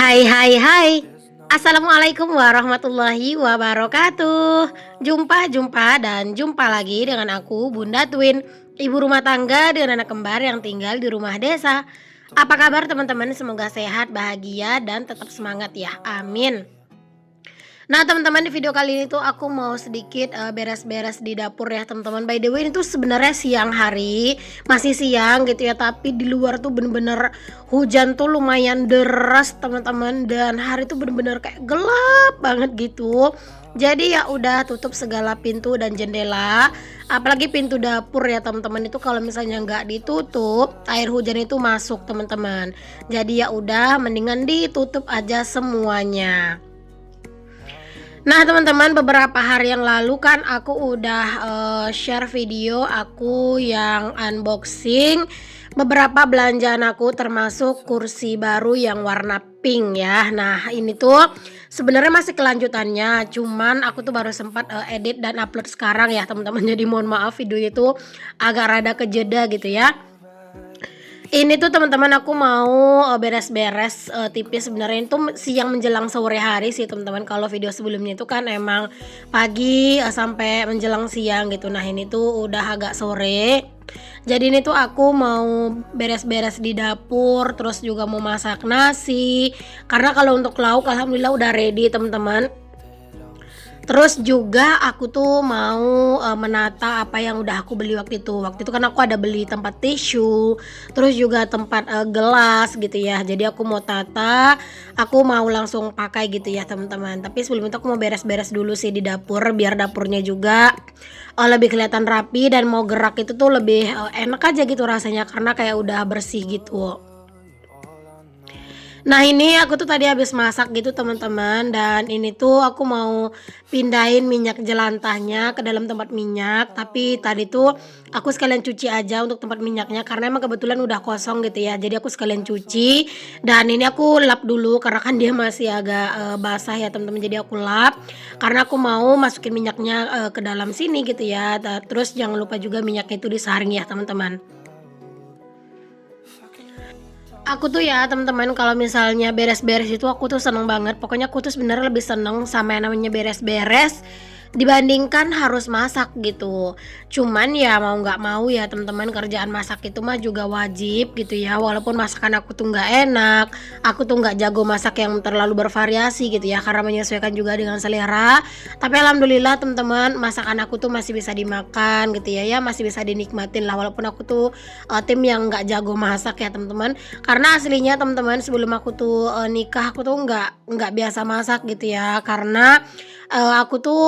Hai hai hai. Assalamualaikum warahmatullahi wabarakatuh. Jumpa dan jumpa lagi dengan aku Bunda Twin, ibu rumah tangga dengan anak kembar yang tinggal di rumah desa. Apa kabar teman-teman? Semoga sehat, bahagia dan tetap semangat ya. Amin. Nah, teman-teman, di video kali ini tuh aku mau sedikit beres-beres di dapur ya, teman-teman. By the way, ini tuh sebenarnya siang hari, masih siang gitu ya, tapi di luar tuh bener-bener hujan tuh lumayan deras, teman-teman, dan hari tuh bener-bener kayak gelap banget gitu. Jadi ya udah tutup segala pintu dan jendela, apalagi pintu dapur ya, teman-teman. Itu kalau misalnya nggak ditutup, air hujan itu masuk, teman-teman. Jadi ya udah mendingan ditutup aja semuanya. Nah, teman-teman, beberapa hari yang lalu kan aku udah share video aku yang unboxing beberapa belanjaan aku, termasuk kursi baru yang warna pink ya. Nah, ini tuh sebenarnya masih kelanjutannya, cuman aku tuh baru sempat edit dan upload sekarang ya, teman-teman. Jadi mohon maaf video itu agak rada kejeda gitu ya. Ini tuh teman-teman aku mau beres-beres tipis, sebenarnya itu siang menjelang sore hari sih teman-teman. Kalau video sebelumnya itu kan emang pagi sampai menjelang siang gitu. Nah, ini tuh udah agak sore. Jadi ini tuh aku mau beres-beres di dapur, terus juga mau masak nasi. Karena kalau untuk lauk alhamdulillah udah ready teman-teman. Terus juga aku tuh mau menata apa yang udah aku beli waktu itu. Waktu itu kan aku ada beli tempat tisu, terus juga tempat gelas gitu ya. Jadi aku mau tata, aku mau langsung pakai gitu ya teman-teman. Tapi sebelum itu aku mau beres-beres dulu sih di dapur, biar dapurnya juga lebih kelihatan rapi, dan mau gerak itu tuh lebih enak aja gitu rasanya, karena kayak udah bersih gitu. Nah, ini aku tuh tadi habis masak gitu teman-teman, dan ini tuh aku mau pindahin minyak jelantahnya ke dalam tempat minyak, tapi tadi tuh aku sekalian cuci aja untuk tempat minyaknya karena emang kebetulan udah kosong gitu ya. Jadi aku sekalian cuci, dan ini aku lap dulu karena kan dia masih agak basah ya teman-teman. Jadi aku lap karena aku mau masukin minyaknya ke dalam sini gitu ya. Terus jangan lupa juga minyaknya itu disaring ya teman-teman. Aku tuh ya teman-teman, kalau misalnya beres-beres itu aku tuh seneng banget. Pokoknya aku tuh sebenarnya lebih seneng sama yang namanya beres-beres dibandingkan harus masak gitu. Cuman ya mau nggak mau ya teman-teman, kerjaan masak itu mah juga wajib gitu ya. Walaupun masakan aku tuh nggak enak, aku tuh nggak jago masak yang terlalu bervariasi gitu ya, karena menyesuaikan juga dengan selera. Tapi alhamdulillah teman-teman, masakan aku tuh masih bisa dimakan gitu ya, masih bisa dinikmatin lah. Walaupun aku tuh tim yang nggak jago masak ya teman-teman. Karena aslinya teman-teman, sebelum aku tuh nikah, aku tuh nggak biasa masak gitu ya, karena aku tuh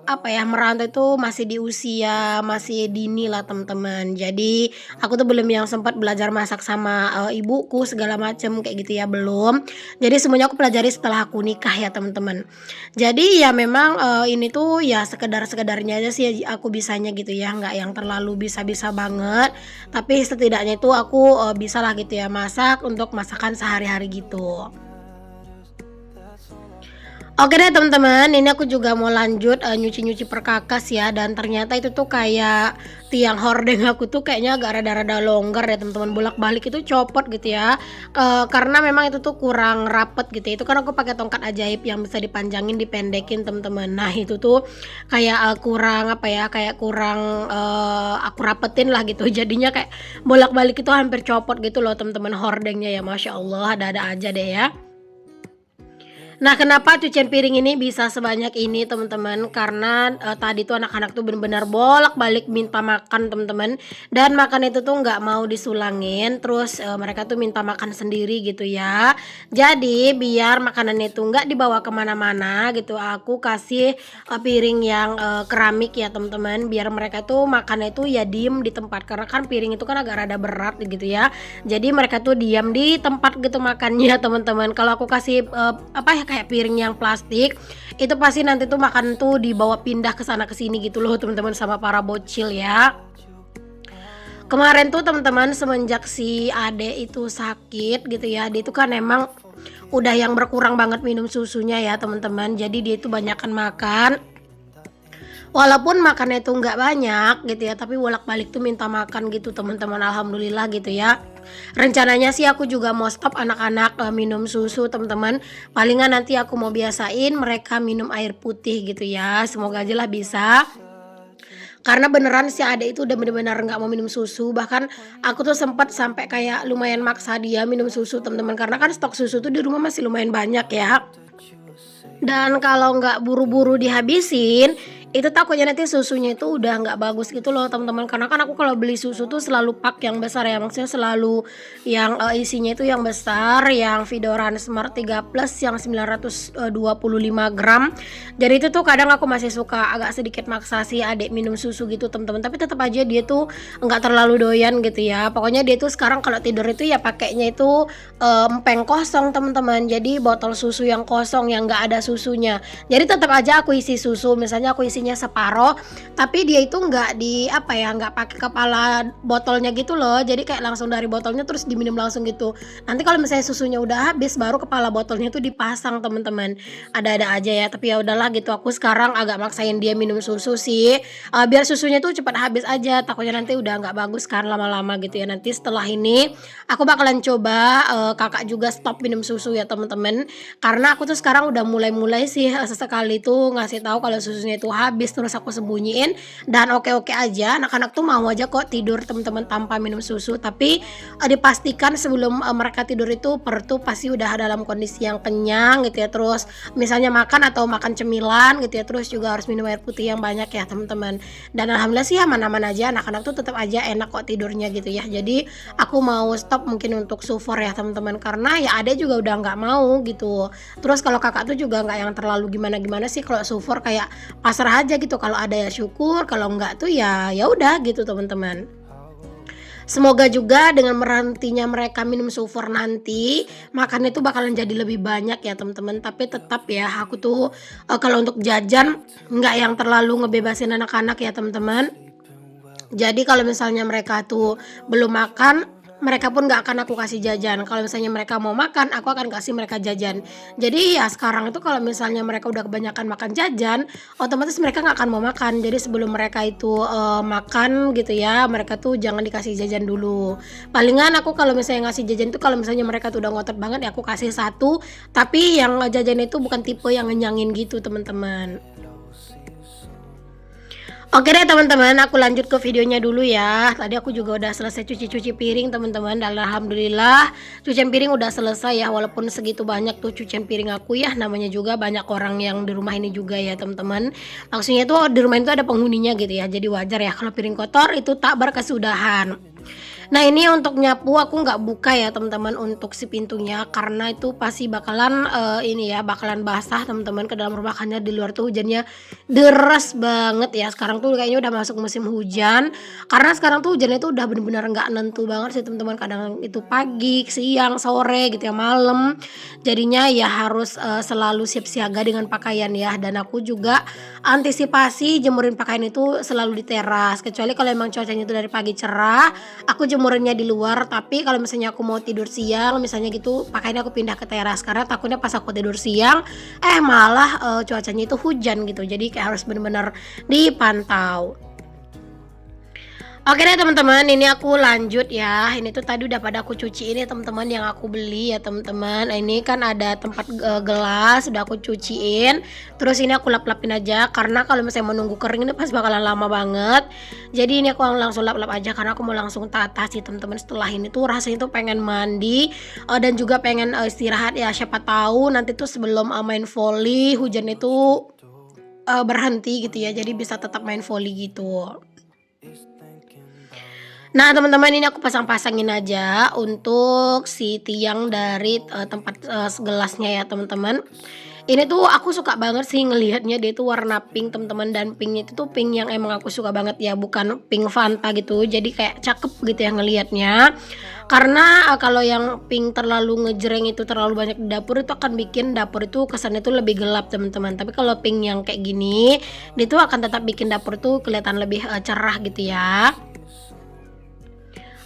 apa ya, merantau itu masih di usia masih dini lah teman-teman. Jadi aku tuh belum yang sempat belajar masak sama ibuku segala macem kayak gitu ya, belum. Jadi semuanya aku pelajari setelah aku nikah ya teman-teman. Jadi ya memang ini tuh ya sekedar-sekedarnya aja sih aku bisanya gitu ya, nggak yang terlalu bisa-bisa banget. Tapi setidaknya itu aku bisalah gitu ya masak untuk masakan sehari-hari gitu. Oke deh teman-teman, ini aku juga mau lanjut nyuci-nyuci perkakas ya, dan ternyata itu tuh kayak tiang hordeng aku tuh kayaknya agak rada-rada longgar ya teman-teman, bolak-balik itu copot gitu ya. Karena memang itu tuh kurang rapet gitu ya. Itu kan aku pakai tongkat ajaib yang bisa dipanjangin, dipendekin teman-teman. Nah, itu tuh kayak kurang apa ya, kayak kurang aku rapetin lah gitu. Jadinya kayak bolak-balik itu hampir copot gitu loh teman-teman hordengnya ya. Masya Allah, ada-ada aja deh ya. Nah, kenapa cucian piring ini bisa sebanyak ini teman-teman? Karena tadi tuh anak-anak tuh benar-benar bolak-balik minta makan teman-teman, dan makan itu tuh nggak mau disulangin, terus mereka tuh minta makan sendiri gitu ya. Jadi biar makanan itu nggak dibawa kemana-mana gitu, aku kasih piring yang keramik ya teman-teman, biar mereka tuh makannya itu ya diem di tempat, karena kan piring itu kan agak rada berat gitu ya. Jadi mereka tuh diam di tempat gitu makannya teman-teman. Kalau aku kasih apa ya, kayak piring yang plastik, itu pasti nanti tuh makan tuh dibawa pindah ke sana ke sini gitu loh teman-teman, sama para bocil ya. Kemarin tuh teman-teman, semenjak si ade itu sakit gitu ya, dia itu kan emang udah yang berkurang banget minum susunya ya teman-teman. Jadi dia itu banyakan makan, Walaupun makannya itu nggak banyak gitu ya, tapi bolak-balik tuh minta makan gitu teman-teman, alhamdulillah gitu ya. Rencananya sih aku juga mau stop anak-anak minum susu teman-teman. Palingan nanti aku mau biasain mereka minum air putih gitu ya. Semoga aja lah bisa. Karena beneran si adek itu udah bener-bener nggak mau minum susu, bahkan aku tuh sempat sampai kayak lumayan maksa dia minum susu teman-teman, karena kan stok susu tuh di rumah masih lumayan banyak ya. Dan kalau nggak buru-buru dihabisin, itu takutnya nanti susunya itu udah nggak bagus gitu loh teman-teman. Karena kan aku kalau beli susu tuh selalu pak yang besar ya, maksudnya selalu yang isinya itu yang besar, yang Vidoran Smart 3 Plus yang 925 gram. Jadi itu tuh kadang aku masih suka agak sedikit maksa sih adik minum susu gitu teman-teman. Tapi tetap aja dia tuh nggak terlalu doyan gitu ya. Pokoknya dia tuh sekarang kalau tidur itu ya pakainya itu empeng kosong teman-teman. Jadi botol susu yang kosong yang nggak ada susunya. Jadi tetap aja aku isi susu, misalnya aku isinya separoh, tapi dia itu nggak di apa ya, nggak pakai kepala botolnya gitu loh. Jadi kayak langsung dari botolnya terus diminum langsung gitu. Nanti kalau misalnya susunya udah habis, baru kepala botolnya itu dipasang teman-teman. Ada-ada aja ya, tapi ya udahlah gitu. Aku sekarang agak maksain dia minum susu sih, biar susunya tuh cepat habis aja. Takutnya nanti udah nggak bagus kan lama-lama gitu ya. Nanti setelah ini aku bakalan coba kakak juga stop minum susu ya teman-teman. Karena aku tuh sekarang udah mulai sih sesekali tuh ngasih tahu kalau susunya itu habis, terus aku sembunyiin, dan oke-oke aja anak-anak tuh mau aja kok tidur teman-teman tanpa minum susu. Tapi dipastikan sebelum mereka tidur itu perut tuh pasti udah dalam kondisi yang kenyang gitu ya. Terus misalnya makan atau makan cemilan gitu ya, terus juga harus minum air putih yang banyak ya teman-teman. Dan alhamdulillah sih aman-aman aja, anak-anak tuh tetap aja enak kok tidurnya gitu ya. Jadi aku mau stop mungkin untuk sufor ya teman-teman, karena ya ada juga udah nggak mau gitu. Terus kalau kakak tuh juga nggak yang terlalu gimana-gimana sih kalau sufor, kayak pasrah aja gitu, kalau ada ya syukur, kalau nggak tuh ya ya udah gitu teman-teman. Semoga juga dengan berhentinya mereka minum sulfur nanti, makannya itu bakalan jadi lebih banyak ya teman-teman. Tapi tetap ya aku tuh kalau untuk jajan nggak yang terlalu ngebebasin anak-anak ya teman-teman. Jadi kalau misalnya mereka tuh belum makan, mereka pun nggak akan aku kasih jajan. Kalau misalnya mereka mau makan, aku akan kasih mereka jajan. Jadi ya sekarang itu kalau misalnya mereka udah kebanyakan makan jajan, otomatis mereka nggak akan mau makan. Jadi sebelum mereka itu makan gitu ya, mereka tuh jangan dikasih jajan dulu. Palingan aku kalau misalnya ngasih jajan tuh kalau misalnya mereka tuh udah ngotot banget ya aku kasih satu, tapi yang jajan itu bukan tipe yang ngenyangin gitu teman-teman. Oke deh teman-teman, aku lanjut ke videonya dulu ya. Tadi aku juga udah selesai cuci-cuci piring teman-teman, dan alhamdulillah cucian piring udah selesai ya. Walaupun segitu banyak tuh cucian piring aku ya, namanya juga banyak orang yang di rumah ini juga ya teman-teman. Maksudnya tuh di rumah itu ada penghuninya gitu ya, jadi wajar ya kalau piring kotor itu tak berkesudahan. Nah ini untuk nyapu aku nggak buka ya teman-teman untuk si pintunya, karena itu pasti bakalan ini ya bakalan basah teman-teman ke dalam rumah, karena di luar tuh hujannya deras banget ya. Sekarang tuh kayaknya udah masuk musim hujan, karena sekarang tuh hujannya tuh udah bener-bener nggak nentu banget sih teman-teman. Kadang itu pagi, siang, sore gitu ya, malam. Jadinya ya harus selalu siap siaga dengan pakaian ya. Dan aku juga antisipasi jemurin pakaian itu selalu di teras, kecuali kalau emang cuacanya itu dari pagi cerah, aku jemurinnya di luar. Tapi kalau misalnya aku mau tidur siang misalnya gitu, pakainya aku pindah ke teras, karena takutnya pas aku tidur siang malah cuacanya itu hujan gitu. Jadi kayak harus bener-bener dipantau. Oke deh teman-teman, ini aku lanjut ya. Ini tuh tadi udah pada aku cuci ini teman-teman yang aku beli ya teman-teman. Ini kan ada tempat gelas udah aku cuciin. Terus ini aku lap-lapin aja, karena kalau misalnya menunggu kering ini pas bakalan lama banget. Jadi ini aku langsung lap-lap aja, karena aku mau langsung tata sih teman-teman. Setelah ini tuh rasanya tuh pengen mandi dan juga pengen istirahat ya. Siapa tahu nanti tuh sebelum main volley hujan itu berhenti gitu ya. Jadi bisa tetap main volley gitu. Nah teman-teman, ini aku pasang-pasangin aja untuk si tiang dari tempat gelasnya ya teman-teman. Ini tuh aku suka banget sih ngelihatnya, dia tuh warna pink teman-teman, dan pinknya itu tuh pink yang emang aku suka banget ya, bukan pink Fanta gitu. Jadi kayak cakep gitu ya ngelihatnya. Karena kalau yang pink terlalu ngejreng itu terlalu banyak di dapur, itu akan bikin dapur itu kesannya tuh lebih gelap teman-teman. Tapi kalau pink yang kayak gini, dia tuh akan tetap bikin dapur tuh kelihatan lebih cerah gitu ya.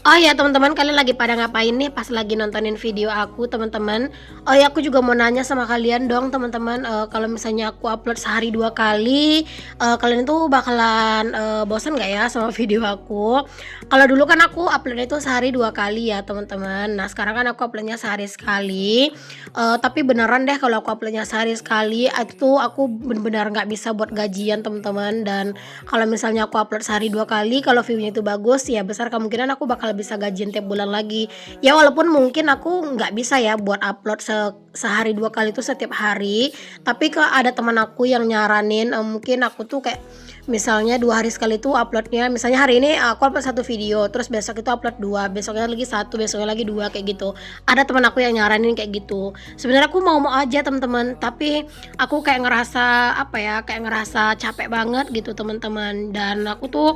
Oh ya teman-teman, kalian lagi pada ngapain nih pas lagi nontonin video aku teman-teman? Oh ya, aku juga mau nanya sama kalian dong teman-teman, kalau misalnya aku upload sehari 2 kali, kalian tuh bakalan, bosan nggak ya sama video aku? Kalau dulu kan aku upload itu sehari 2 kali ya teman-teman. Nah sekarang kan aku upload sehari sekali, tapi beneran deh kalau aku upload sehari sekali, itu tuh aku bener-bener nggak bisa buat gajian teman-teman. Dan kalau misalnya aku upload sehari 2 kali, kalau view-nya itu bagus, ya besar kemungkinan aku bakal bisa gajian tiap bulan lagi. Ya walaupun mungkin aku nggak bisa ya buat upload sehari 2 kali itu setiap hari, tapi ada teman aku yang nyaranin, mungkin aku tuh kayak misalnya 2 hari sekali tuh uploadnya, misalnya hari ini aku upload 1 video, terus besok itu upload 2, besoknya lagi 1, besoknya lagi 2, kayak gitu. Ada teman aku yang nyaranin kayak gitu. Sebenarnya aku mau-mau aja teman-teman, tapi aku kayak ngerasa apa ya, kayak ngerasa capek banget gitu teman-teman. Dan aku tuh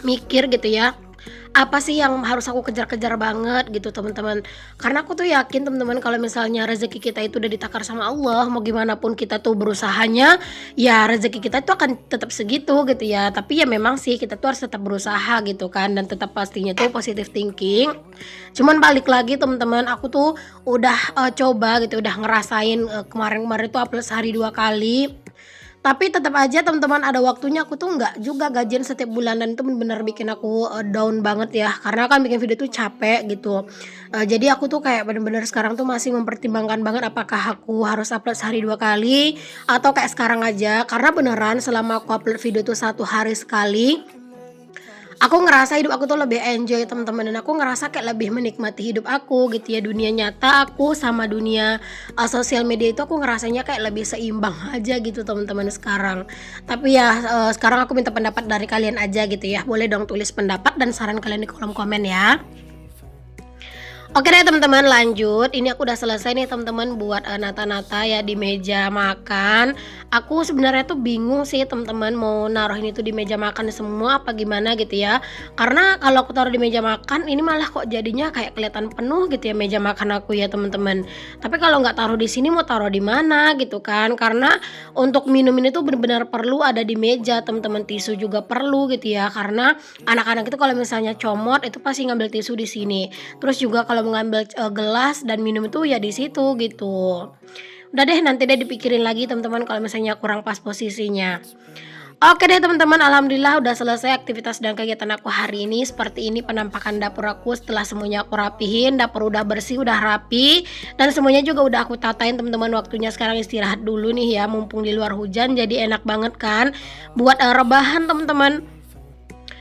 mikir gitu ya, apa sih yang harus aku kejar-kejar banget gitu teman-teman. Karena aku tuh yakin teman-teman kalau misalnya rezeki kita itu udah ditakar sama Allah, mau gimana pun kita tuh berusahanya, ya rezeki kita itu akan tetap segitu gitu ya. Tapi ya memang sih kita tuh harus tetap berusaha gitu kan, dan tetap pastinya tuh positive thinking. Cuman balik lagi teman-teman, aku tuh udah coba gitu, udah ngerasain kemarin-kemarin tuh upload sehari 2 kali. Tapi tetap aja teman-teman ada waktunya aku tuh nggak juga gajian setiap bulan, dan itu bener-bener bikin aku, down banget ya, karena kan bikin video tuh capek gitu. Jadi aku tuh kayak bener-bener sekarang tuh masih mempertimbangkan banget apakah aku harus upload sehari 2 kali atau kayak sekarang aja. Karena beneran selama aku upload video tuh 1 hari sekali, aku ngerasa hidup aku tuh lebih enjoy teman-teman, dan aku ngerasa kayak lebih menikmati hidup aku gitu ya, dunia nyata aku sama dunia sosial media itu aku ngerasanya kayak lebih seimbang aja gitu teman-teman sekarang. Tapi ya sekarang aku minta pendapat dari kalian aja gitu ya, boleh dong tulis pendapat dan saran kalian di kolom komen ya. Oke deh teman-teman, lanjut. Ini aku udah selesai nih teman-teman buat nata-nata ya di meja makan. Aku sebenarnya tuh bingung sih teman-teman, mau naruh ini tuh di meja makan semua apa gimana gitu ya. Karena kalau aku taruh di meja makan ini malah kok jadinya kayak kelihatan penuh gitu ya meja makan aku ya teman-teman. Tapi kalau nggak taruh di sini mau taruh di mana gitu kan? Karena untuk minum ini tuh benar-benar perlu ada di meja teman-teman, tisu juga perlu gitu ya. Karena anak-anak itu kalau misalnya comot itu pasti ngambil tisu di sini. Terus juga kalau mengambil gelas dan minum itu ya di situ gitu. Udah deh, nanti deh dipikirin lagi teman-teman kalau misalnya kurang pas posisinya. Oke deh teman-teman, alhamdulillah udah selesai aktivitas dan kegiatan aku hari ini. Seperti ini penampakan dapur aku setelah semuanya aku rapihin. Dapur udah bersih, udah rapi, dan semuanya juga udah aku tatain teman-teman. Waktunya sekarang istirahat dulu nih ya, mumpung di luar hujan, jadi enak banget kan buat rebahan teman-teman.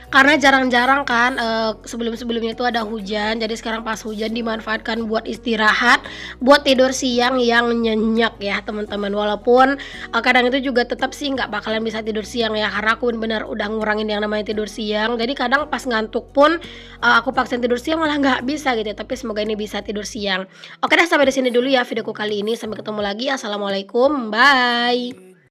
Karena jarang-jarang kan, sebelum-sebelumnya itu ada hujan, jadi sekarang pas hujan dimanfaatkan buat istirahat, buat tidur siang yang nyenyak ya teman-teman. Walaupun, kadang itu juga tetap sih nggak bakalan bisa tidur siang ya, karena aku bener-bener udah ngurangin yang namanya tidur siang. Jadi kadang pas ngantuk pun, aku paksain tidur siang malah nggak bisa gitu ya, tapi semoga ini bisa tidur siang. Oke deh, sampai di sini dulu ya videoku kali ini, sampai ketemu lagi. Assalamualaikum, bye.